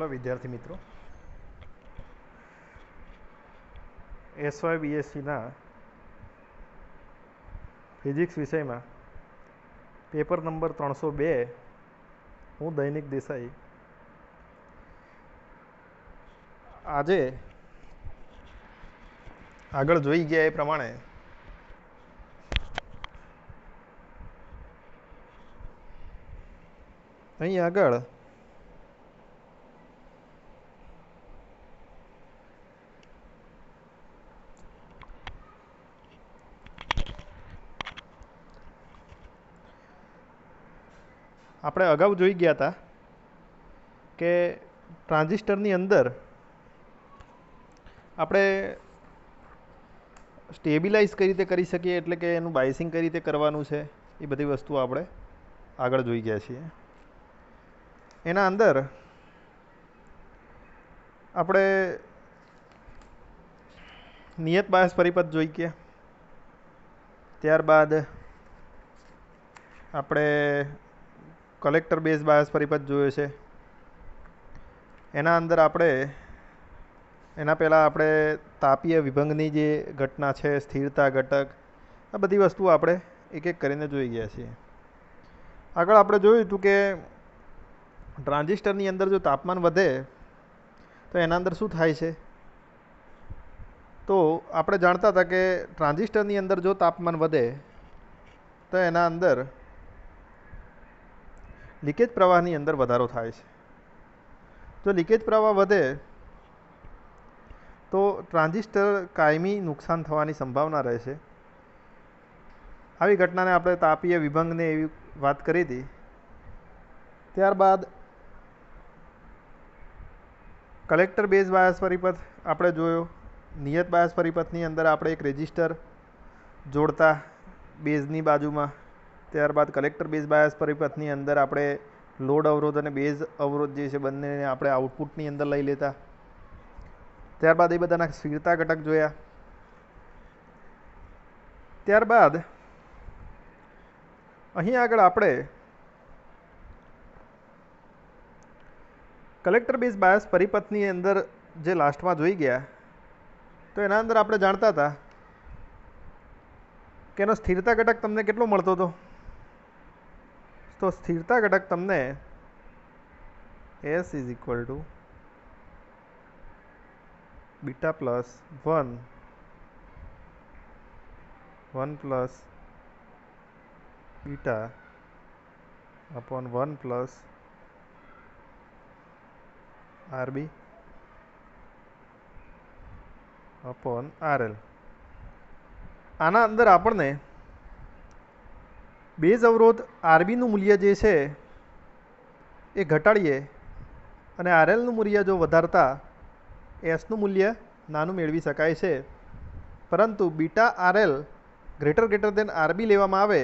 Hello विद्यार्थी मित्रों, एसवाय BSc ना फिजिक्स विषय में पेपर नंबर 302 हूँ दैनिक देसाई आज आगळ जोई गया ए प्रमाणे अहीं आगळ આપણે અગાઉ જોઈ ગયા હતા કે ટ્રાન્ઝિસ્ટરની અંદર આપણે સ્ટેબિલાઇઝ કઈ રીતે કરી શકીએ, એટલે કે એનું બાયસિંગ કઈ રીતે કરવાનું છે, એ બધી વસ્તુઓ આપણે આગળ જોઈ ગયા છીએ. એના અંદર આપણે નિયત બાયસ પરિપથ જોઈ ગયા. ત્યારબાદ આપણે કલેક્ટર બેઝ બાયસ પરિપથ જોયો છે. એના અંદર આપણે એના પહેલાં આપણે તાપીય વિભંગની જે ઘટના છે, સ્થિરતા ઘટક, આ બધી વસ્તુઓ આપણે એક એક કરીને જોઈ ગયા છીએ. આગળ આપણે જોયું હતું કે ટ્રાન્ઝિસ્ટરની અંદર જો તાપમાન વધે તો એના અંદર શું થાય છે. તો આપણે જાણતા હતા કે ટ્રાન્ઝિસ્ટરની અંદર જો તાપમાન વધે તો એના અંદર લીકેજ પ્રવાહની અંદર વધારો થાય છે. જો લીકેજ પ્રવાહ વધે તો ટ્રાન્ઝિસ્ટર કાયમી નુકસાન થવાની સંભાવના રહે છે. આવી ઘટનાને આપણે તાપીય વિભંગને એવી વાત કરી હતી. ત્યારબાદ કલેક્ટર બેઝ બાયસ પરિપથ આપણે જોયો. નિયત બાયસ પરિપથની અંદર આપણે એક રેઝિસ્ટર જોડતા બેઝની બાજુમાં. ત્યારબાદ કલેક્ટર બેઝ બાયસ પરિપથની અંદર આપણે લોડ અવરોધ અને બેઝ અવરોધ જે છે બંનેને આપણે આઉટપુટની અંદર લઈ લેતા. ત્યારબાદ એ બધાના સ્થિરતા ઘટક જોયા. ત્યારબાદ અહીં આગળ આપણે કલેક્ટર બેઝ બાયસ પરિપથની અંદર જે લાસ્ટમાં જોઈ ગયા તો એના અંદર આપણે જાણતા હતા કે એનો સ્થિરતા ઘટક તમને કેટલો મળતો હતો. તો સ્થિરતા ઘટક તમને S is equal two beta plus 1 plus beta upon 1 plus RB upon RL. આના અંદર આપણને બેઝ અવરોધ આરબીનું મૂલ્ય જે છે એ ઘટાડીએ અને આરએલનું મૂલ્ય જો વધારતા એસનું મૂલ્ય નાનું મેળવી શકાય છે. પરંતુ beta RL greater than RB લેવામાં આવે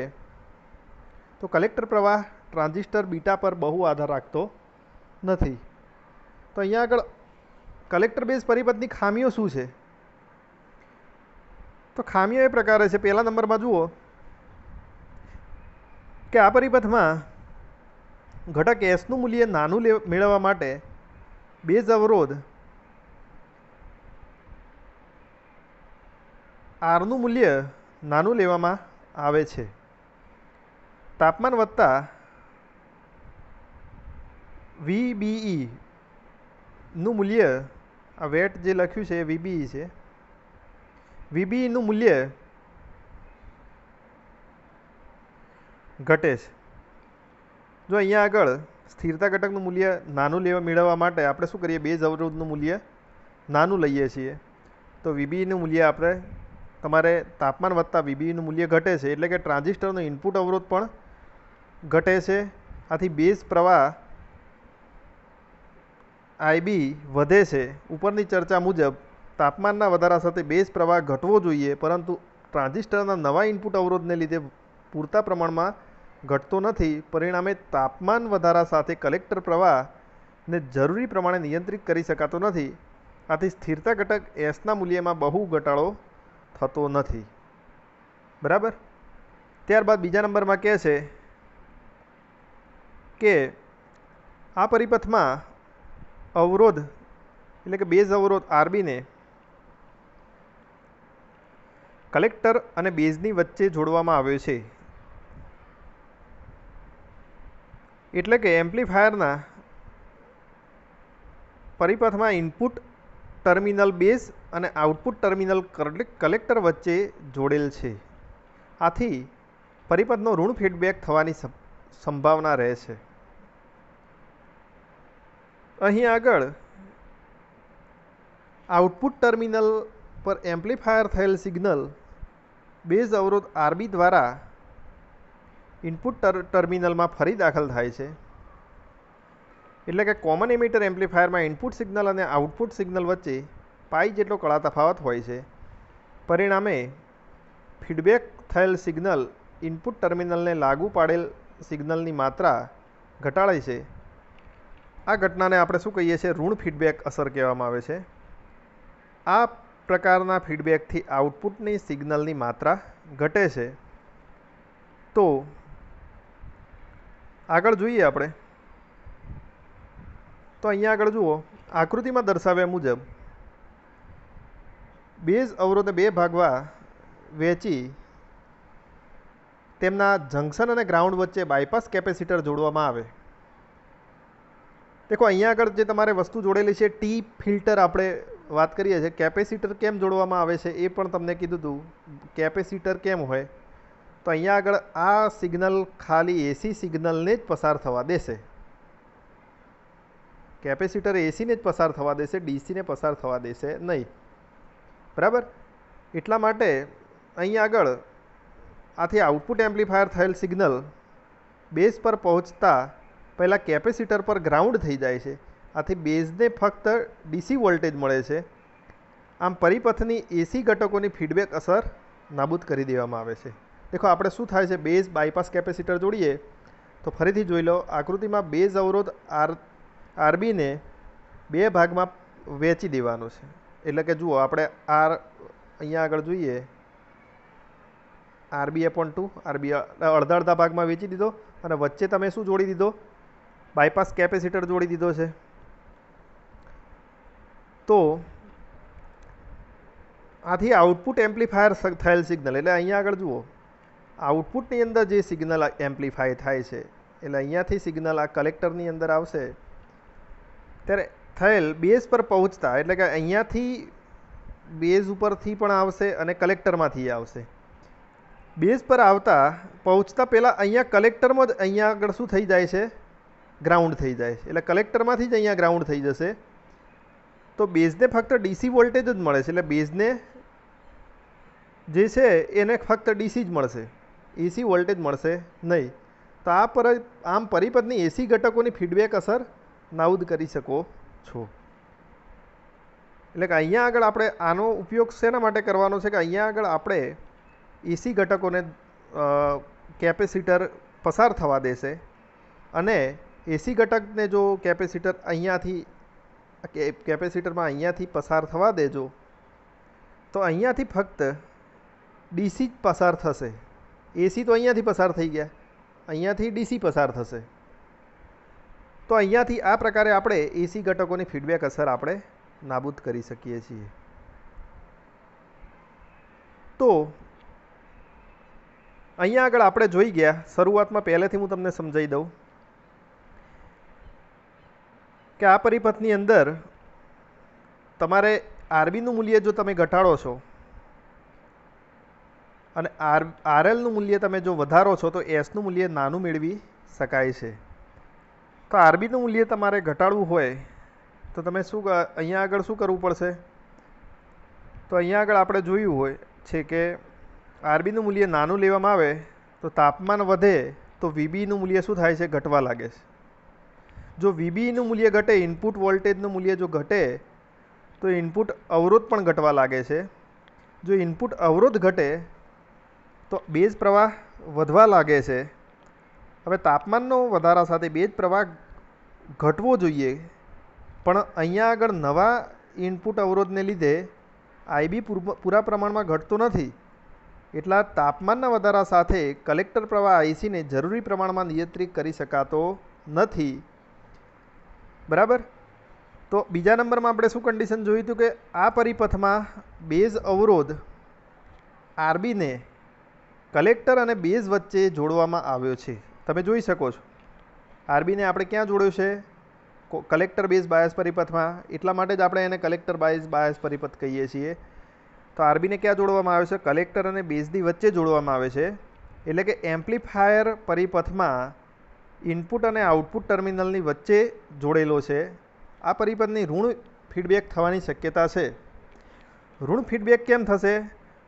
તો કલેક્ટર પ્રવાહ ટ્રાન્ઝિસ્ટર બીટા પર બહુ આધાર રાખતો નથી. તો અહીંયા આગળ કલેક્ટર બેઝ પરિપથની ખામીઓ શું છે? તો ખામીઓ એ પ્રકારે છે. પહેલા નંબરમાં જુઓ કે આ પરિપથમાં ઘટક એસનું મૂલ્ય નાનું મેળવવા માટે બેઝ અવરોધ આરનું મૂલ્ય નાનું લેવામાં આવે છે. તાપમાન વધતા VBE નું મૂલ્ય, આ વેટ જે લખ્યું છે એ VBE છે, VBE નું મૂલ્ય ઘટે છે. જો અહીંયા આગળ સ્થિરતા ઘટકનું મૂલ્ય નાનું મેળવવા માટે આપણે શું કરીએ, બેઝ અવરોધનું મૂલ્ય નાનું લઈએ છીએ. તો VBE નું મૂલ્ય આપણે તમારે તાપમાન વધતા VBE નું મૂલ્ય ઘટે છે, એટલે કે ટ્રાન્ઝિસ્ટરનો ઇનપુટ અવરોધ પણ ઘટે છે. આથી બેઝ પ્રવાહ IB વધે છે. ઉપરની ચર્ચા મુજબ તાપમાનના વધારા સાથે બેઝ પ્રવાહ ઘટવો જોઈએ, પરંતુ ટ્રાન્ઝિસ્ટરના નવા ઇનપુટ અવરોધને લીધે પૂરતા પ્રમાણમાં ઘટતો નથી. પરિણામે તાપમાન વધારા સાથે કલેક્ટર પ્રવાહને જરૂરી પ્રમાણે નિયંત્રિત કરી શકાતો નથી. આથી સ્થિરતા ઘટક એસના મૂલ્યમાં બહુ ઘટાડો થતો નથી. બરાબર. ત્યારબાદ બીજા નંબરમાં કહે છે કે આ પરિપથમાં અવરોધ એટલે કે બેઝ અવરોધ આરબીને કલેક્ટર અને બેઝની વચ્ચે જોડવામાં આવ્યો છે. એટલે કે એમ્પ્લીફાયરના પરિપથમાં ઇનપુટ ટર્મિનલ બેઝ અને આઉટપુટ ટર્મિનલ કલેક્ટર વચ્ચે જોડેલ છે. આથી પરિપથનો ઋણ ફીડબેક થવાની સંભાવના રહે છે. અહીં આગળ આઉટપુટ ટર્મિનલ પર એમ્પ્લીફાયર થયેલ સિગ્નલ બેઝ અવરોધ આરબી દ્વારા ઇનપુટ ટર્મિનલમાં ફરી દાખલ થાય છે. એટલે કે કોમન એમિટર એમ્પ્લીફાયરમાં ઇનપુટ સિગ્નલ અને આઉટપુટ સિગ્નલ વચ્ચે પાઈ જેટલો કળા તફાવત હોય છે. પરિણામે ફીડબેક થયેલ સિગ્નલ ઇનપુટ ટર્મિનલને લાગુ પાડેલ સિગ્નલની માત્રા ઘટાડે છે. આ ઘટનાને આપણે શું કહીએ છીએ? ઋણ ફીડબેક અસર કહેવામાં આવે છે. આ પ્રકારના ફીડબેકથી આઉટપુટની સિગ્નલની માત્રા ઘટે છે. તો આગળ જોઈએ આપણે. તો અહીંયા આગળ જુઓ, આકૃતિમાં દર્શાવ્યા મુજબ બેઝ અવરોધને બે ભાગમાં વહેંચી તેમના જંકશન અને ગ્રાઉન્ડ વચ્ચે બાયપાસ કેપેસિટર જોડવામાં આવે. દેખો અહીંયા આગળ જે તમારે વસ્તુ જોડેલી છે ટી ફિલ્ટર આપણે વાત કરીએ છીએ. કેપેસિટર કેમ જોડવામાં આવે છે એ પણ તમને કીધું હતું. કેપેસિટર કેમ હોય તો અહીંયા આગળ આ સિગ્નલ ખાલી એસી સિગ્નલને જ પસાર થવા દેશે. કેપેસિટર એસીને જ પસાર થવા દેશે, ડીસીને પસાર થવા દેશે નહીં. બરાબર? એટલા માટે અહીં આગળ આથી આઉટપુટ એમ્પ્લીફાયર થયેલ સિગ્નલ બેઝ પર પહોંચતા પહેલાં કેપેસિટર પર ગ્રાઉન્ડ થઈ જાય છે. આથી બેઝને ફક્ત ડીસી વોલ્ટેજ મળે છે. આમ પરિપથની એસી ઘટકોની ફીડબેક અસર નાબૂદ કરી દેવામાં આવે છે. દેખો આપણે શું થાય છે, બેઝ બાયપાસ કેપેસિટર જોડીએ તો ફરીથી જોઈ લો. આકૃતિમાં બેઝ અવરોધ આરબીને બે ભાગમાં વહેંચી દેવાનો છે. એટલે કે જુઓ, આપણે અહીંયા આગળ જોઈએ RB/2, RB અડધા અડધા ભાગમાં વેચી દીધો અને વચ્ચે તમે શું જોડી દીધો? બાયપાસ કેપેસિટર જોડી દીધો છે. તો આથી આઉટપુટ એમ્પ્લીફાયર થયેલ સિગ્નલ, એટલે અહીંયા આગળ જુઓ, આઉટપુટની અંદર જે સિગ્નલ એમ્પ્લીફાય થાય છે એટલે અહીંયાથી સિગ્નલ આ કલેક્ટરની અંદર આવશે ત્યારે થયેલ બેઝ પર પહોંચતા, એટલે કે અહીંયાથી બેઝ ઉપરથી પણ આવશે અને કલેક્ટરમાંથી આવશે. બેઝ પર આવતા પહોંચતા પહેલાં અહીંયા કલેક્ટરમાં જ અહીંયા આગળ શું થઈ જાય છે? ગ્રાઉન્ડ થઈ જાય છે. એટલે કલેક્ટરમાંથી જ અહીંયા ગ્રાઉન્ડ થઈ જશે. તો બેઝને ફક્ત ડીસી વોલ્ટેજ જ મળે છે. એટલે બેઝને જે છે એને ફક્ત ડીસી જ મળશે, એસી વોલ્ટેજ મળશે નહીં. તો આમ પરિપથની એસી ઘટકોની ફીડબેક અસર નાબૂદ કરી શકો છો. એટલે કે અહીંયા આગળ આપણે આનો ઉપયોગ શેના માટે કરવાનો છે કે અહીંયા આગળ આપણે એસી ઘટકોને કેપેસિટર પસાર થવા દેશે અને એસી ઘટકને જો કેપેસિટર અહીંયાથી કેપેસિટરમાં અહીંયાથી પસાર થવા દેજો તો અહીંયાથી ફક્ત ડીસી જ પસાર થશે. એસી તો અહીંયાથી પસાર થઈ ગયા, અહીંયાથી ડીસી પસાર થશે. તો અહીંયાથી આ પ્રકારે આપણે એસી ઘટકોની ફીડબેક અસર આપણે નાબૂદ કરી શકીએ છીએ. તો અહીંયા આગળ આપણે જોઈ ગયા, શરૂઆતમાં પહેલેથી હું તમને સમજાવી દઉં કે આ પરિપથની અંદર તમારે આરબીનું મૂલ્ય જો તમે ઘટાડો છો અને આરએલનું મૂલ્ય તમે જો વધારો છો તો એસનું મૂલ્ય નાનું મેળવી શકાય છે. તો આરબીનું મૂલ્ય તમારે ઘટાડવું હોય તો તમે અહીંયા આગળ શું કરવું પડશે? તો અહીંયા આગળ આપણે જોયું હોય છે કે આરબીનું મૂલ્ય નાનું લેવામાં આવે તો તાપમાન વધે તો વીબીનું મૂલ્ય શું થાય છે? ઘટવા લાગે છે. જો વીબીનું મૂલ્ય ઘટે, ઇનપુટ વોલ્ટેજનું મૂલ્ય જો ઘટે તો ઇનપુટ અવરોધ પણ ઘટવા લાગે છે. જો ઇનપુટ અવરોધ ઘટે તો બેઝ પ્રવાહ વધવા લાગે છે. હવે તાપમાનનો વધારા સાથે બેઝ પ્રવાહ ઘટવો જોઈએ, પણ અહીંયા આગળ નવા ઇનપુટ અવરોધને લીધે આઈબી પૂરા પ્રમાણમાં ઘટતો નથી. એટલા તાપમાનના વધારા સાથે કલેક્ટર પ્રવાહ આઈસીને જરૂરી પ્રમાણમાં નિયંત્રિત કરી શકાતો નથી. બરાબર? તો બીજા નંબરમાં આપણે શું કન્ડિશન જોયું હતું કે આ પરિપથમાં બેઝ અવરોધ આરબીને કલેક્ટર અને બેઝ વચ્ચે જોડવામાં આવ્યો છે. તમે જોઈ શકો છો આરબીને આપણે ક્યાં જોડ્યું છે? કલેક્ટર બેઝ બાયસ પરિપથમાં. એટલા માટે જ આપણે એને કલેક્ટર બાયસ પરિપથ કહીએ છીએ. તો આરબીને ક્યાં જોડવામાં આવે છે? કલેક્ટર અને બેઝની વચ્ચે જોડવામાં આવે છે. એટલે કે એમ્પ્લીફાયર પરિપથમાં ઇનપુટ અને આઉટપુટ ટર્મિનલની વચ્ચે જોડેલો છે. આ પરિપથની ઋણ ફીડબેક થવાની શક્યતા છે. ઋણ ફીડબેક કેમ થશે?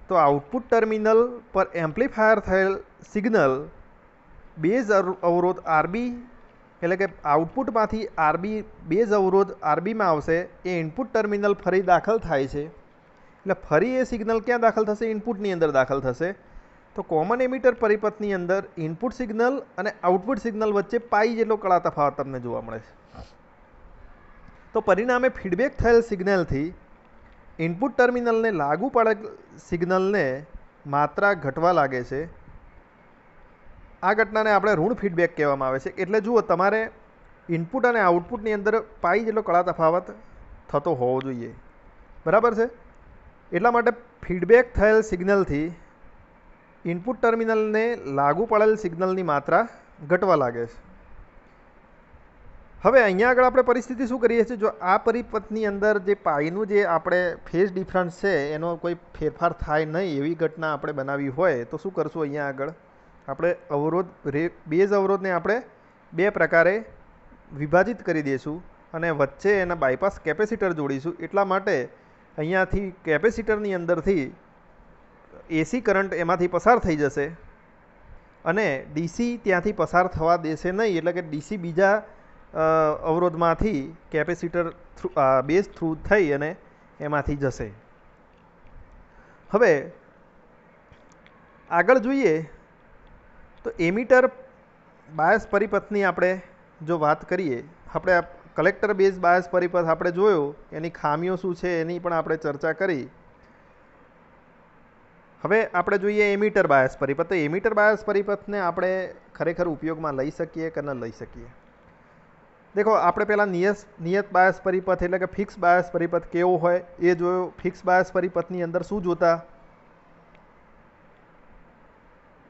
તો આઉટપુટ ટર્મિનલ પર એમ્પ્લીફાયર થયેલ સિગ્નલ બેઝ અવરોધ આરબી એટલે કે આઉટપુટમાંથી આરબી બેઝ અવરોધ આરબીમાં આવશે. એ ઇનપુટ ટર્મિનલ ફરી દાખલ થાય છે. એટલે ફરી એ સિગ્નલ ક્યાં દાખલ થશે? ઇનપુટની અંદર દાખલ થશે. તો કોમન એમિટર પરિપથની અંદર ઇનપુટ સિગ્નલ અને આઉટપુટ સિગ્નલ વચ્ચે પાઈ જેટલો કળા તફાવત તમને જોવા મળે છે. તો પરિણામે ફીડબેક થયેલ સિગ્નલથી ઇનપુટ ટર્મિનલને લાગુ પડેલ સિગ્નલને માત્રા ઘટવા લાગે છે. આ ઘટનાને આપણે ઋણ ફીડબેક કહેવામાં આવે છે. એટલે જુઓ, તમારે ઇનપુટ અને આઉટપુટની અંદર પાઈ જેટલો કળા તફાવત થતો હોવો જોઈએ. બરાબર છે? એટલા માટે ફીડબેક થયેલ સિગ્નલથી ઇનપુટ ટર્મિનલને લાગુ પડેલ સિગ્નલની માત્રા ઘટવા લાગે છે. હવે અહીંયા આગળ આપણે પરિસ્થિતિ શું કરીએ છીએ? જો આ પરિપથની અંદર જે પાઈનું જે આપણે ફેઝ ડિફરન્સ છે એનો કોઈ ફેરફાર થાય નહીં એવી ઘટના આપણે બનાવી હોય તો શું કરશું? અહીંયા આગળ આપણે બેઝ અવરોધને આપણે બે પ્રકારે વિભાજિત કરી દઈશું અને વચ્ચે એના બાયપાસ કેપેસિટર જોડીશું. એટલા માટે અહીંયાથી કેપેસિટરની અંદરથી એસી કરંટ એમાંથી પસાર થઈ જશે અને ડીસી ત્યાંથી પસાર થવા દેશે નહીં. એટલે કે ડીસી બીજા અવરોધમાંથી કેપેસિટર બેઝ થ્રુ થઈ અને એમાંથી જશે. હવે આગળ જોઈએ તો એમિટર બાયસ પરિપથની આપણે જો વાત કરીએ, આપણે કલેક્ટર બેઝ બાયસ પરિપથ આપણે જોયો, એની ખામીઓ શું છે એની પણ આપણે ચર્ચા કરી. હવે આપણે જોઈએ એમિટર બાયસ પરિપથ. તો એમિટર બાયસ પરિપથને આપણે ખરેખર ઉપયોગમાં લઈ શકીએ કે ન લઈ શકીએ? દેખો, આપણે પહેલાં નિયત બાયસ પરિપથ એટલે કે ફિક્સ બાયસ પરિપથ કેવો હોય એ જોયો. ફિક્સ બાયસ પરિપથની અંદર શું જોતા?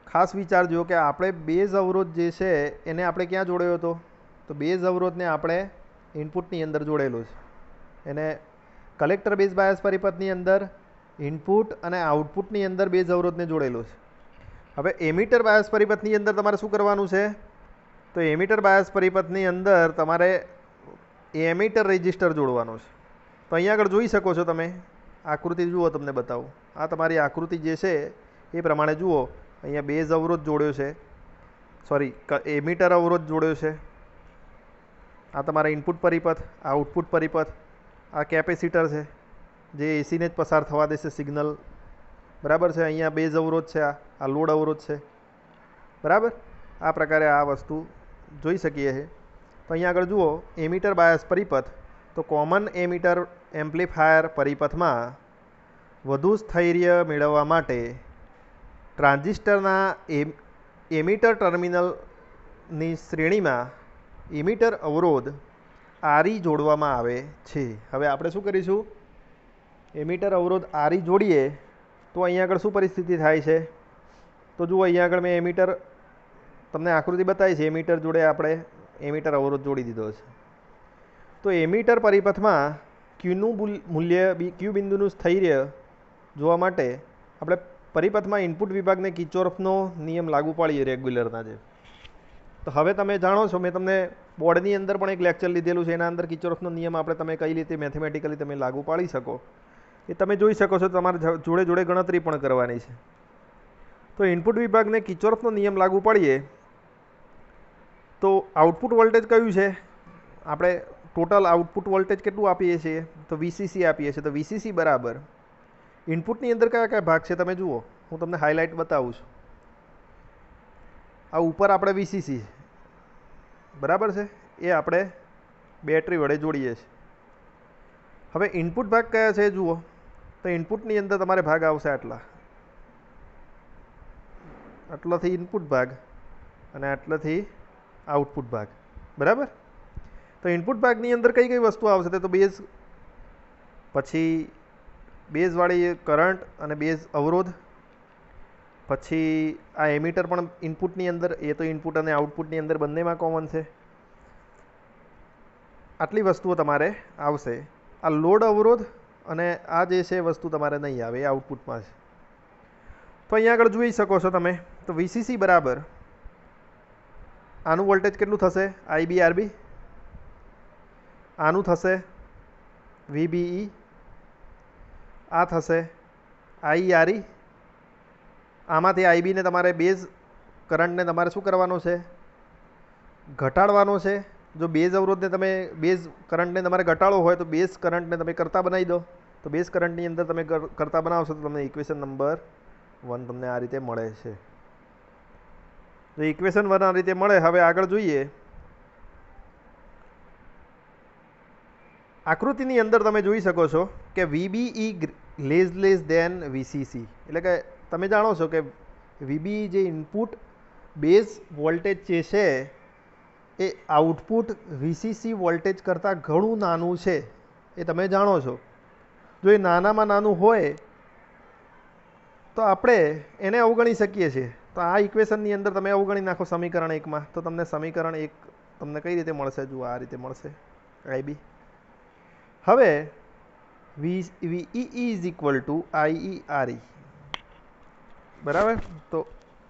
ખાસ વિચારજો કે આપણે બેઝ અવરોધ જે છે એને આપણે ક્યાં જોડ્યો હતો? તો બેઝ અવરોધને આપણે ઇનપુટની અંદર જોડેલો છે. એને કલેક્ટર બેઝ બાયસ પરિપથની અંદર ઇનપુટ અને આઉટપુટની અંદર બેઝ અવરોધને જોડેલો છે. હવે એમિટર બાયસ પરિપથની અંદર તમારે શું કરવાનું છે? તો એમિટર બાયસ પરિપથની અંદર તમારે એમિટર રેઝિસ્ટર જોડવાનો છે. તો અહીંયા આગળ જોઈ શકો છો તમે, આકૃતિ જુઓ, તમને બતાવું. આ તમારી આકૃતિ જે છે એ પ્રમાણે જુઓ. અહીંયા બેઝ અવરોધ જોડ્યો છે, એમિટર અવરોધ જોડ્યો છે. આ તમારા ઇનપુટ પરિપથ, આ આઉટપુટ પરિપથ, આ કેપેસિટર છે જે એસીને જ પસાર થવા દેશે સિગ્નલ. બરાબર છે? અહીંયા બેઝ અવરોધ છે, આ લોડ અવરોધ છે. બરાબર? આ પ્રકારે આ વસ્તુ જોઈ શકીએ છીએ. તો અહીંયા આગળ જુઓ એમિટર બાયસ પરિપથ. તો કોમન એમિટર એમ્પ્લીફાયર પરિપથમાં વધુ સ્થૈર્ય મેળવવા માટે ટ્રાન્ઝિસ્ટરના એમિટર ટર્મિનલની શ્રેણીમાં એમિટર અવરોધ આરઈ જોડવામાં આવે છે. હવે આપણે શું કરીશું? એમિટર અવરોધ આરઈ જોડીએ તો અહીંયા આગળ શું પરિસ્થિતિ થાય છે? તો જુઓ, અહીંયા આગળ મેં એમિટર તમને આકૃતિ બતાવી છે. એમિટર જોડે આપણે એમિટર અવરોધ જોડી દીધો છે. તો એમિટર પરિપથમાં ક્યુનું મૂલ્ય, ક્યુ બિંદુનું સ્થૈર્ય જોવા માટે આપણે પરિપથમાં ઇનપુટ વિભાગને કિર્ચોફનો નિયમ લાગુ પાડીએ રેગ્યુલરના જે. તો હવે તમે જાણો છો, મેં તમને બોર્ડની અંદર પણ એક લેક્ચર લીધેલું છે. એના અંદર કિર્ચોફનો નિયમ આપણે તમે કઈ રીતે મેથેમેટિકલી તમે લાગુ પાડી શકો એ તમે જોઈ શકો છો. તમારે જોડે જોડે ગણતરી પણ કરવાની છે. તો ઇનપુટ વિભાગને કિર્ચોફનો નિયમ લાગુ પાડીએ તો આઉટપુટ વોલ્ટેજ કયું છે? આપણે ટોટલ આઉટપુટ વોલ્ટેજ કેટલું આપીએ છીએ? તો વીસીસી આપીએ છીએ. તો વીસીસી બરાબર ઇનપુટની અંદર કયા કયા ભાગ છે તમે જુઓ, હું તમને હાઇલાઇટ બતાવું છું. આ ઉપર આપણે વીસીસી બરાબર છે, એ આપણે બેટરી વડે જોડીએ છીએ. હવે ઇનપુટ ભાગ કયા છે જુઓ. તો ઇનપુટની અંદર તમારે ભાગ આવશે આટલાથી ઇનપુટ ભાગ અને આટલાથી આઉટપુટ ભાગ. બરાબર? તો ઇનપુટ ભાગની અંદર કઈ કઈ વસ્તુ આવશે? તો બેઝ, પછી બેઝવાળી કરંટ અને બેઝ અવરોધ, પછી આ એમીટર પણ ઇનપુટની અંદર, એ તો ઇનપુટ અને આઉટપુટની અંદર બંનેમાં કોમન છે. આટલી વસ્તુઓ તમારે આવશે. આ લોડ અવરોધ અને આ જે છે વસ્તુ તમારે નહીં આવે, એ આઉટપુટમાં છે. તો અહીંયા આગળ જોઈ શકો છો તમે, તો વીસીસી બરાબર આનું વોલ્ટેજ કેટલું થશે? IB RB. આનું થશે વીબીઈ. આ થશે આઈઆરઈ. આમાંથી આઈબીને તમારે બેઝ કરંટને તમારે શું કરવાનો છે? ઘટાડવાનો છે. જો બેઝ અવરોધને તમે, બેઝ કરંટને તમારે ઘટાડવો હોય તો બેઝ કરંટને તમે કરતા બનાવી દો. તો બેઝ કરંટની અંદર તમે કરતા બનાવશો તો તમને ઇક્વેશન નંબર 1 તમને આ રીતે મળે છે. તો ઇક્વેશન 1 આ રીતે મળે. હવે આગળ જોઈએ. આકૃતિની અંદર તમે જોઈ શકો છો કે વીબીઈ લેસ દેન વીસીસી, એટલે કે તમે જાણો છો કે વીબીઈ જે ઇનપુટ બેઝ વોલ્ટેજ જે છે એ આઉટપુટ વીસીસી વોલ્ટેજ કરતાં ઘણું નાનું છે, એ તમે જાણો છો. જો એ નાનામાં નાનું હોય તો આપણે એને અવગણી શકીએ છીએ. તો આ ઇક્વેશનની અંદર તમે અવગણી નાખો સમીકરણ 1માં, તો તમને સમીકરણ 1 તમને કઈ રીતે મળશે? જુઓ, આ રીતે મળશે આઈબી. હવે વીઈ ઇઝ ઇક્વલ ટુ આઈઈઆરઈ, બરાબર. તો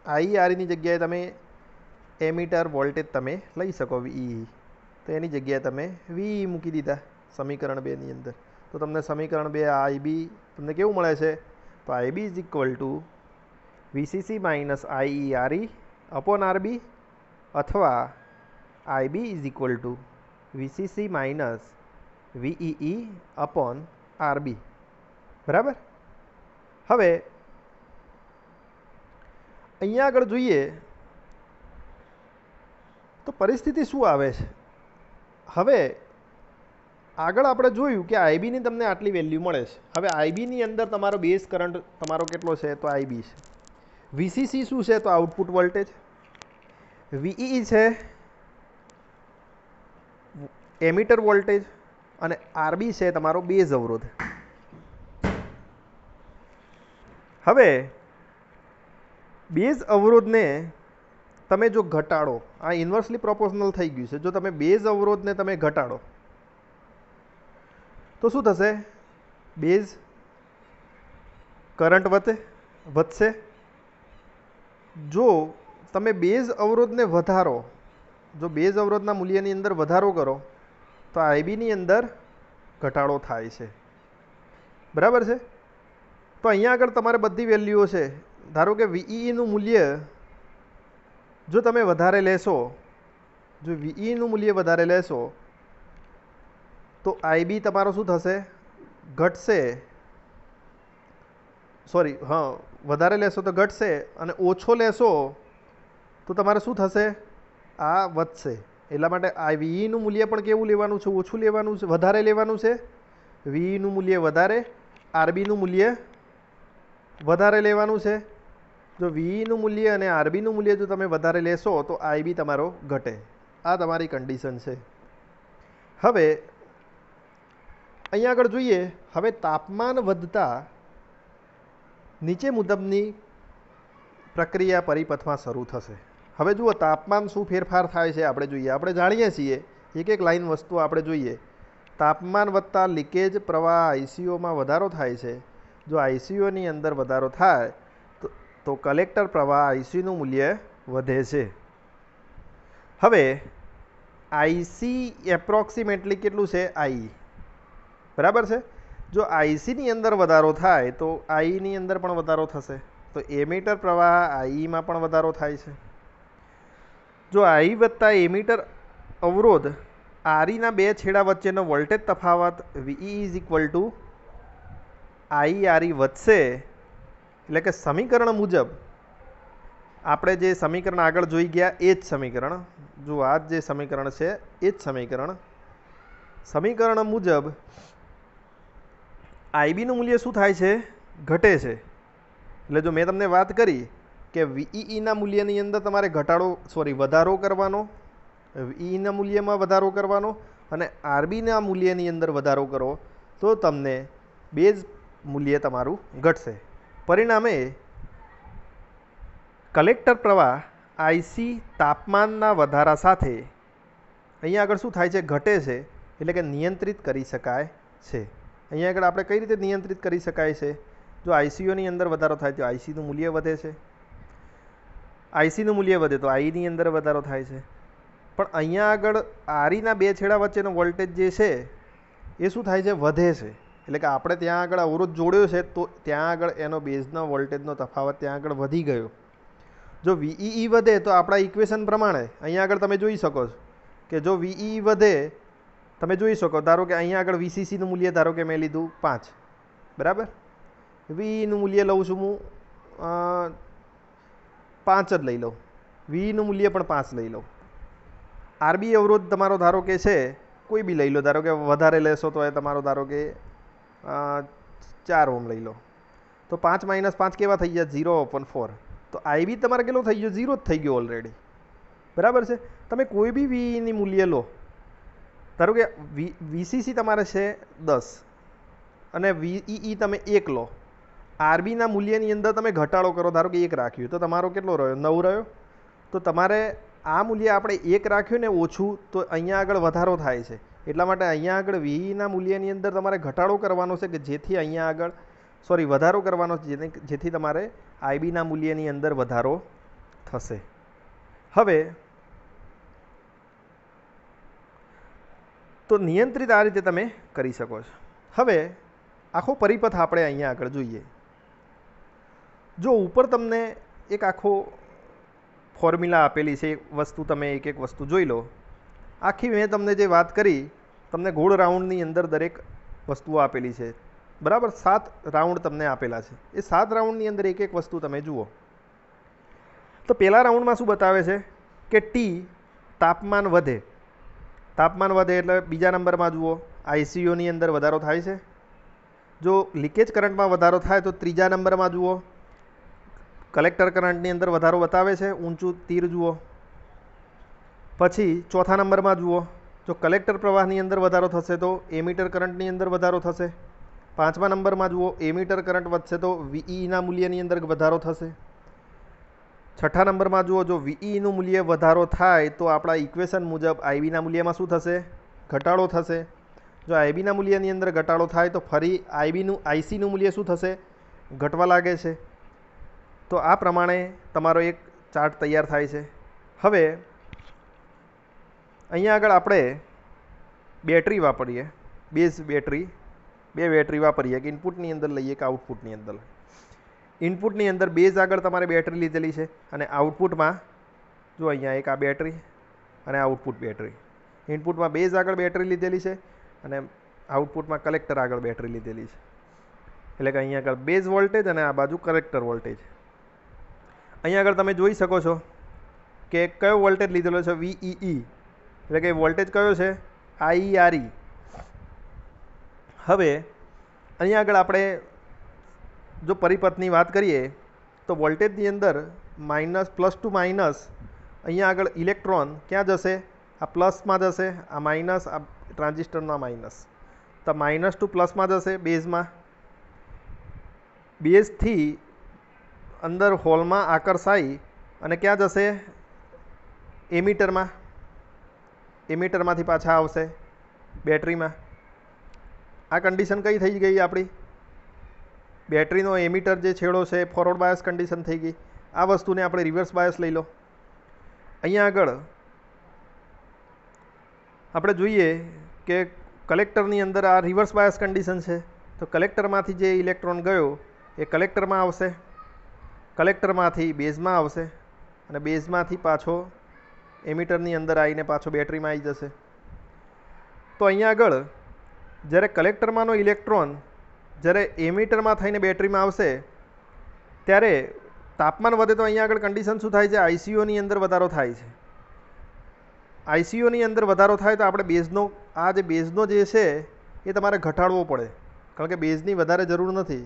આઈઈઆરઈની જગ્યાએ તમે એમીટર વોલ્ટેજ તમે લઈ શકો વીઈ, તો એની જગ્યાએ તમે વીઈ મૂકી દીધા સમીકરણ 2ની અંદર. તો તમને સમીકરણ 2 આઈબી તમને કેવું મળે છે? તો IB is equal to VCC minus IE RE upon RB, અથવા IB is equal to VCC minus VE upon RB, બરાબર. હવે અહીંયા આગળ જોઈએ તો પરિસ્થિતિ શું આવે છે? હવે આગળ આપણે જોયું કે આઈબીની તમને આટલી વેલ્યુ મળે છે. હવે આઈબીની અંદર તમારો બેઝ કરંટ તમારો કેટલો છે? તો આઈબી છે. વીસીસી શું છે? તો આઉટપુટ વોલ્ટેજ. વીઈ છે એમીટર વોલ્ટેજ, અને આરબી છે તમારો બેઝ અવરોધ. હવે બેઝ અવરોધને તમે જો ઘટાડો, આ ઇન્વર્સલી પ્રોપોર્શનલ થઈ ગયું છે. જો તમે બેઝ અવરોધને તમે ઘટાડો તો શું થશે? બેઝ કરંટ વધશે. જો તમે બેઝ અવરોધને વધારો, જો બેઝ અવરોધના મૂલ્યની અંદર વધારો કરો તો આઈબીની અંદર ઘટાડો થાય છે, બરાબર છે. તો અહીંયા આગળ તમારે બધી વેલ્યુઓ છે. ધારો કે વીઈનું મૂલ્ય જો તમે વધારે લેશો, જો વીઈનું મૂલ્ય વધારે લેશો તો આઈબી તમારો શું થશે? ઘટશે. સોરી, હા, વધારે લેશો તો ઘટશે, અને ઓછો લેશો તો તમારે શું થશે? આ વધશે. એટલા માટે આ વીઈનું મૂલ્ય પણ કેવું લેવાનું છે? ઓછું લેવાનું છે, વધારે લેવાનું છે. વીઈનું મૂલ્ય વધારે, આરબીનું મૂલ્ય વધારે લેવાનું છે. જો વીઈનું મૂલ્ય અને આરબીનું મૂલ્ય જો તમે વધારે લેશો તો આઈબી તમારો ઘટે. આ તમારી કન્ડિશન છે. હવે અહીંયા આગળ જોઈએ. હવે તાપમાન વધતા નીચે મુજબની પ્રક્રિયા પરિપથમાં શરૂ થશે. હવે જુઓ, તાપમાન શું ફેરફાર થાય છે આપણે જોઈએ. આપણે જાણીએ છીએ, એક એક લાઈન વસ્તુ આપણે જોઈએ. તાપમાન વધતા લીકેજ પ્રવાહ આઈસીયુમાં વધારો થાય છે. જો આઈસીયુની અંદર વધારો થાય તો કલેક્ટર પ્રવાહ આઈસીયુનું મૂલ્ય વધે છે. હવે આઈસી એપ્રોક્સિમેટલી કેટલું છે? આઈ, બરાબર છે. જો આઈસીની અંદર વધારો થાય તો આઈની અંદર પણ વધારો થશે. તો એમીટર પ્રવાહ આઈમાં પણ વધારો થાય છે. જો આઈ વત્તા એમીટર અવરોધ આરીના બે છેડા વચ્ચેનો વોલ્ટેજ તફાવત વીઈ ઇઝ ઇક્વલ ટુ આઈઆરઈ વધશે. એટલે કે સમીકરણ મુજબ આપણે જે સમીકરણ આગળ જોઈ ગયા એ જ સમીકરણ, જો આ જે સમીકરણ છે એ જ સમીકરણ મુજબ આઈબીનું મૂલ્ય શું થાય છે? ઘટે છે. એટલે જો મેં તમને વાત કરી કે વીઈના મૂલ્યની અંદર તમારે વધારો કરવાનો, વીઈના મૂલ્યમાં વધારો કરવાનો, અને આરબીના મૂલ્યની અંદર વધારો કરો તો તમને બેઝ મૂલ્ય તમારું ઘટશે. પરિણામે કલેક્ટર પ્રવાહ આઈસી તાપમાનના વધારા સાથે અહીંયા આગળ શું થાય છે, ઘટે છે, એટલે કે નિયંત્રિત કરી શકાય છે. અહીંયા આગળ આપણે કઈ રીતે નિયંત્રિત કરી શકાય છે? જો આઈસીયુની અંદર વધારો થાય તો આઈસીનું મૂલ્ય વધે છે, આઈસીનું મૂલ્ય વધે તો આઈની અંદર વધારો થાય છે. પણ અહીંયા આગળ આરીના બે છેડા વચ્ચેનો વોલ્ટેજ જે છે એ શું થાય છે, વધે છે. એટલે કે આપણે ત્યાં આગળ અવરોધ જોડ્યો છે તો ત્યાં આગળ એનો બેઝનો વોલ્ટેજનો તફાવત ત્યાં આગળ વધી ગયો. જો વીઈ વધે તો આપણા ઇક્વેશન પ્રમાણે અહીંયા આગળ તમે જોઈ શકો છો કે જો વીઈ વધે, તમે જોઈ શકો, ધારો કે અહીંયા આગળ વીસીસીનું મૂલ્ય ધારો કે મેં લીધું 5, બરાબર. વીઈનું મૂલ્ય લઉં છું હું 5 જ લઈ લઉં, વીઈનું મૂલ્ય પણ 5 લઈ લઉં. આરબી અવરોધ તમારો ધારો કે છે કોઈ બી લઈ લો, ધારો કે વધારે લેશો તો એ તમારો ધારો કે 4 ઓમ લઈ લો, તો 5 - 5 કેવા થઈ ગયા, 0/4. તો આઈબી તમારે કેટલો થઈ ગયો, 0 જ થઈ ગયો ઓલરેડી, બરાબર છે. તમે કોઈ બી વીની મૂલ્ય લો, ધારો કે વીસીસી તમારે છે 10 અને વીઈ તમે 1 લો, આરબીના મૂલ્યની અંદર તમે ઘટાડો કરો, ધારો કે 1 રાખ્યું તો તમારો કેટલો રહ્યો, 9 રહ્યો. તો તમારે આ મૂલ્ય આપણે 1 રાખ્યું ને ઓછું, તો અહીંયા આગળ વધારો થાય છે. એટલા માટે અહીંયા આગળ વીઈના મૂલ્યની અંદર તમારે ઘટાડો કરવાનો છે કે જેથી અહીંયા આગળ વધારો કરવાનો છે જેથી તમારે આઈબીના મૂલ્યની અંદર વધારો થશે. હવે તો નિયંત્રિત આ રીતે તમે કરી શકો છો. હવે આખો પરિપથ આપણે અહીંયા આગળ જોઈએ. જો ઉપર તમને એક આખો ફોર્મ્યુલા આપેલી છે, એક વસ્તુ તમે એક વસ્તુ જોઈ લો. આખી મેં તમને જે વાત કરી, તમને ગોળ રાઉન્ડની અંદર દરેક વસ્તુઓ આપેલી છે, બરાબર. 7 રાઉન્ડ તમને આપેલા છે. એ 7 રાઉન્ડની અંદર એક વસ્તુ તમે જુઓ. તો પહેલા રાઉન્ડમાં શું બતાવે છે કે ટી તાપમાન વધે, તાપમાન વધે એટલે બીજા નંબરમાં જુઓ આઈસીયુની અંદર વધારો થાય છે. જો લીકેજ કરંટમાં વધારો થાય તો ત્રીજા નંબરમાં જુઓ કલેક્ટર કરંટની અંદર વધારો બતાવે છે, ઊંચું તીર જુઓ. પછી ચોથા નંબરમાં જુઓ જો કલેક્ટર પ્રવાહની અંદર વધારો થશે તો એમીટર કરંટની અંદર વધારો થશે. પાંચમા નંબરમાં જુઓ એમીટર કરંટ વધશે તો વીઈના મૂલ્યની અંદર વધારો થશે. છઠ્ઠા નંબરમાં જુઓ જો વીઈનું મૂલ્ય વધારો થાય તો આપણા ઇક્વેશન મુજબ આઈબીના મૂલ્યમાં શું થશે, ઘટાડો થશે. જો આઈબીના મૂલ્યની અંદર ઘટાડો થાય તો ફરી આઈસીનું મૂલ્ય શું થશે, ઘટવા લાગે છે. તો આ પ્રમાણે તમારો એક ચાર્ટ તૈયાર થાય છે. હવે અહીંયા આગળ આપણે બેટરી વાપરીએ, બેઝ બેટરી, 2 બેટરી વાપરીએ કે ઇનપુટની અંદર લઈએ કે આઉટપુટની અંદર. ઇનપુટની અંદર બેઝ આગળ તમારે બેટરી લીધેલી છે અને આઉટપુટમાં જો અહીંયા એક આ બેટરી અને આઉટપુટ બેટરી. ઇનપુટમાં બેઝ આગળ બેટરી લીધેલી છે અને આઉટપુટમાં કલેક્ટર આગળ બેટરી લીધેલી છે. એટલે કે અહીંયા આગળ બેઝ વોલ્ટેજ અને આ બાજુ કલેક્ટર વોલ્ટેજ. અહીંયા આગળ તમે જોઈ શકો છો કે કયો વોલ્ટેજ લીધેલો છે, વીઈઈ, એટલે કે વોલ્ટેજ કયો છે, આઈઆરઈ. હવે અહીંયા આગળ આપણે જો પરિપથની વાત કરીએ તો વોલ્ટેજની અંદર પ્લસ ટુ માઇનસ, અહીંયા આગળ ઇલેક્ટ્રોન ક્યાં જશે, આ પ્લસમાં જશે, આ માઇનસ, આ ટ્રાન્ઝિસ્ટરમાં માઇનસ. તો માઇનસ ટુ પ્લસમાં જશે બેઝમાં, બેઝથી અંદર હોલમાં આકર્ષાઈ અને ક્યાં જશે, એમીટરમાં, એમીટરમાંથી પાછા આવશે બેટરીમાં. આ કન્ડિશન કઈ થઈ ગઈ આપણી, બેટરીનો એમીટર જે છેડો છે ફોરવર્ડ બાયસ કન્ડિશન થઈ ગઈ. આ વસ્તુને આપણે રિવર્સ બાયસ લઈ લો. અહીંયા આગળ આપણે જોઈએ કે કલેક્ટરની અંદર આ રિવર્સ બાયસ કન્ડિશન છે. તો કલેક્ટરમાંથી જે ઇલેક્ટ્રોન ગયો એ કલેક્ટરમાં આવશે, કલેક્ટરમાંથી બેઝમાં આવશે અને બેઝમાંથી પાછો એમીટરની અંદર આવીને પાછો બેટરીમાં આવી જશે. તો અહીંયા આગળ જ્યારે કલેક્ટરમાંનો ઇલેક્ટ્રોન જ્યારે એમીટરમાં થઈને બેટરીમાં આવશે ત્યારે તાપમાન વધે તો અહીંયા આગળ કન્ડિશન શું થાય છે, આઈસીયુની અંદર વધારો થાય છે. આઈસીયુની અંદર વધારો થાય તો આપણે બેઝનો આ જે બેઝનો જે છે એ તમારે ઘટાડવો પડે, કારણ કે બેઝની વધારે જરૂર નથી.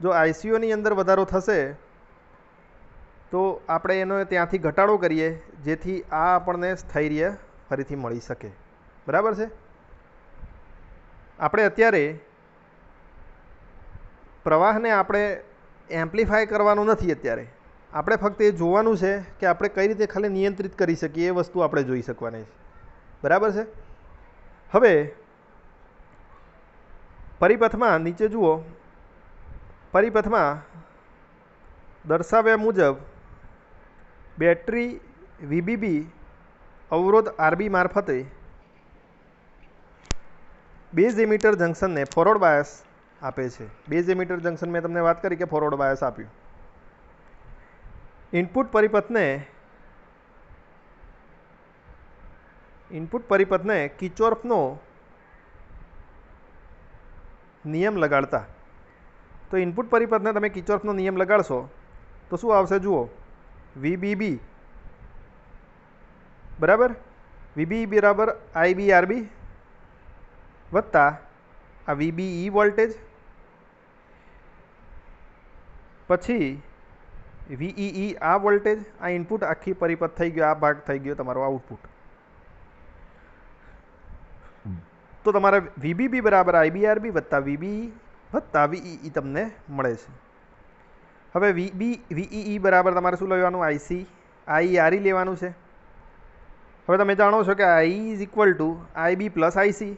જો આઈસીયુની અંદર વધારો થશે તો આપણે એનો ત્યાંથી ઘટાડો કરીએ જેથી આ આપણને સ્થૈર્ય ફરીથી મળી શકે. બરાબર છે. આપણે અત્યારે પ્રવાહને આપણે એમ્પ્લિફાય કરવાનું નથી. અત્યારે આપણે ફક્ત એ જોવાનું છે કે આપણે કઈ રીતે ખાલી નિયંત્રિત કરી શકીએ એ વસ્તુ આપણે જોઈ શકવાની છે. બરાબર છે. હવે પરિપથમાં નીચે જુઓ, પરિપથમાં દર્શાવ્યા મુજબ બેટરી વીબીબી અવરોધ આરબી મારફતે બેઝ એમિટર જંકશનને ફોરવર્ડ બાયસ આપે છે. બેઝ એમિટર જંકશન મેં તમને વાત કરી કે ફોરવર્ડ બાયસ આપ્યું. ઇનપુટ પરિપથને કિર્ચોફનો નિયમ લગાડતા, તો ઇનપુટ પરિપથને તમે કિર્ચોફનો નિયમ લગાડશો તો શું આવશે જુઓ, વીબીબી બરાબર, વીબી બરાબર આઈબી આરબી વત્તા આ વીબીઈ વોલ્ટેજ, પછી વીઈઈ આ વોલ્ટેજ, આ ઇનપુટ આખી પરિપથ થઈ ગયો, આ ભાગ થઈ ગયો તમારો આઉટપુટ. તો તમારે વીબીબી બરાબર આઈબીઆરબી વત્તા વીબીઈ વત્તા વીઈઈ તમને મળે છે. હવે વીઈઈ બરાબર તમારે શું લેવાનું, આઈઆરઈ લેવાનું છે. હવે તમે જાણો છો કે આઈ is equal two IB plus IC,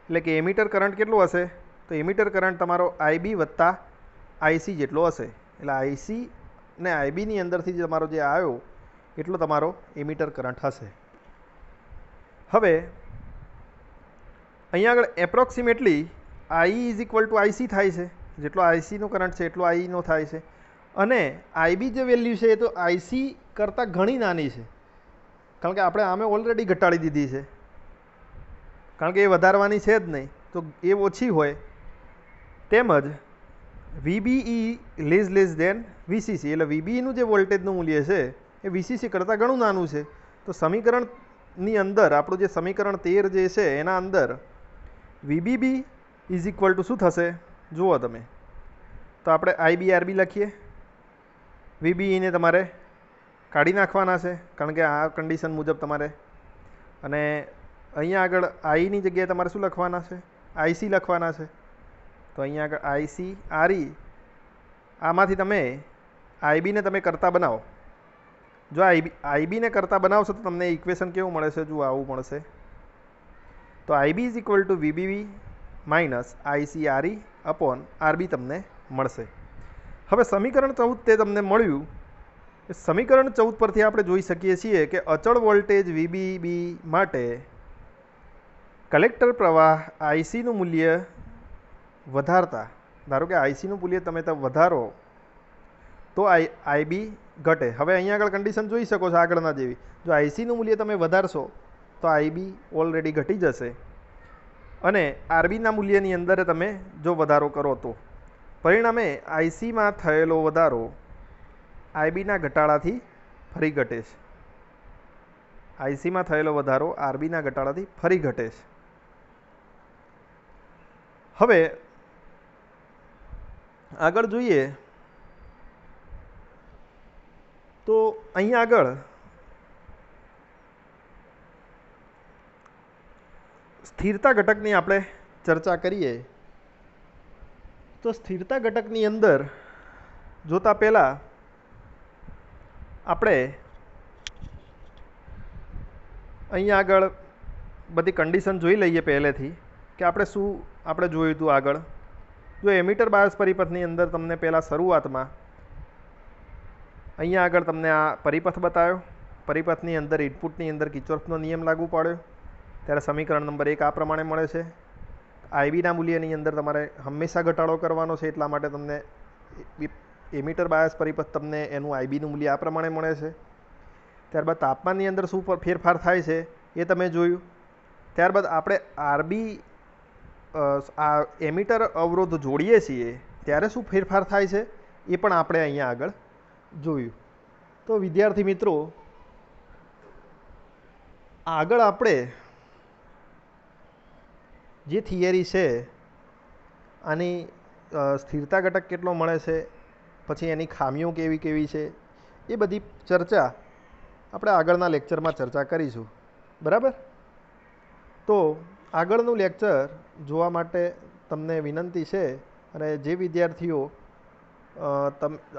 એટલે કે એમિટર કરંટ કેટલો હશે, તો એમિટર કરંટ તમારો આઈબી વત્તા આઈસી જેટલો હશે. એટલે આઈસી ને આઈબીની અંદરથી જે તમારો જે આવ્યો એટલો તમારો એમિટર કરંટ હશે. હવે અહીંયા આગળ approximately I is equal two IC થાય છે, જેટલો આઈસીનો કરંટ છે એટલો આઈનો થાય છે. અને આઈબી જે વેલ્યુ છે એ તો આઈસી કરતાં ઘણી નાની છે, કારણ કે આપણે આમે ઓલરેડી ઘટાડી દીધી છે, કારણ કે એ વધારવાની છે જ નહીં, તો એ ઓછી હોય. તેમજ વીબીઈ લેસ દેન વીસીસી, એટલે વીબીઈનું જે વોલ્ટેજનું મૂલ્ય છે એ વીસીસી કરતાં ઘણું નાનું છે. તો સમીકરણની અંદર આપણું જે સમીકરણ 13 જે છે એના અંદર વીબીબી ઇઝ ઇક્વલ ટુ શું થશે જુઓ તમે, તો આપણે આઈબીઆરબી લખીએ. વીબીઈને તમારે કાઢી નાખવાના છે, કારણ કે આ કન્ડિશન મુજબ તમારે, અને અહીંયા આગળ આઈની જગ્યાએ તમારે શું લખવાના છે, આઈસી લખવાના છે. તો અહીંયા આગળ આઈસી આરઈ, આમાંથી તમે આઈબીને તમે કરતા બનાવો. જો આઈબીને કરતા બનાવશો તો તમને ઇક્વેશન કેવું મળે છે, જુઓ આવું મળશે. તો IB is equal to VBB minus IC RE upon RB તમને મળશે. હવે સમીકરણ 14 તે તમને મળ્યું. સમીકરણ 14 પરથી આપણે જોઈ શકીએ છીએ કે અચળ વોલ્ટેજ વીબીબી માટે કલેક્ટર પ્રવાહ આઈસીનું મૂલ્ય વધારતા, ધારો કે આઈસીનું મૂલ્ય તમે તો વધારો તો આઈબી ઘટે. હવે અહીંયા આગળ કન્ડિશન જોઈ શકો છો આગળના જેવી, જો આઈસીનું મૂલ્ય તમે વધારશો તો આઈબી ઓલરેડી ઘટી જશે, અને આરબીના મૂલ્યની અંદર તમે જો વધારો કરો તો પરિણામે આઈસીમાં થયેલો વધારો આઈબીના ઘટાડાથી ફરી ઘટે છે. આઈસીમાં થયેલો વધારો આરબીના ઘટાડાથી ફરી ઘટે છે. હવે આગળ જોઈએ તો અહીંયા આગળ સ્થિરતા ઘટકની આપણે ચર્ચા કરીએ. તો સ્થિરતા ઘટકની અંદર જોતા પહેલાં આપણે અહીંયા આગળ બધી કન્ડિશન જોઈ લઈએ પહેલેથી, કે આપણે શું આપણે જોયું હતું આગળ. જો એમિટર બાયસ પરિપથની અંદર તમને પહેલાં શરૂઆતમાં અહીંયા આગળ તમને આ પરિપથ બતાવ્યો, પરિપથની અંદર ઇનપુટની અંદર કિર્ચોફનો નિયમ લાગુ પાડ્યો, ત્યારે સમીકરણ નંબર 1 આ પ્રમાણે મળે છે. આઈબીના મૂલ્યની અંદર તમારે હંમેશા ઘટાડો કરવાનો છે, એટલા માટે તમને એમિટર બાયસ પરિપથ તમને એનું આઈબીનું મૂલ્ય આ પ્રમાણે મળે છે. ત્યારબાદ તાપમાનની અંદર શું ફેરફાર થાય છે એ તમે જોયું. ત્યારબાદ આપણે આરબી આ એમિટર અવરોધ જોડીએ છીએ ત્યારે શું ફેરફાર થાય છે એ પણ આપણે અહીંયા આગળ જોયું. તો વિદ્યાર્થી મિત્રો, આગળ આપણે જે થિયરી છે આની સ્થિરતા ઘટક કેટલો મળે છે, પછી એની ખામીઓ કેવી કેવી છે, એ બધી ચર્ચા આપણે આગળના લેક્ચરમાં ચર્ચા કરીશું. બરાબર. તો આગળનું લેક્ચર જોવા માટે તમને વિનંતી છે, અને જે વિદ્યાર્થીઓ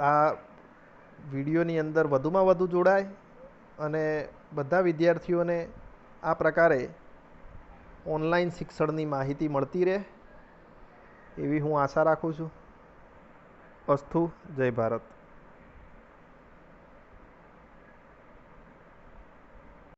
આ વિડીયોની અંદર વધુમાં વધુ જોડાય અને બધા વિદ્યાર્થીઓને આ પ્રકારે ઓનલાઈન શિક્ષણની માહિતી મળતી રહે એવી હું આશા રાખું છું. અસ્તુ. જય ભારત.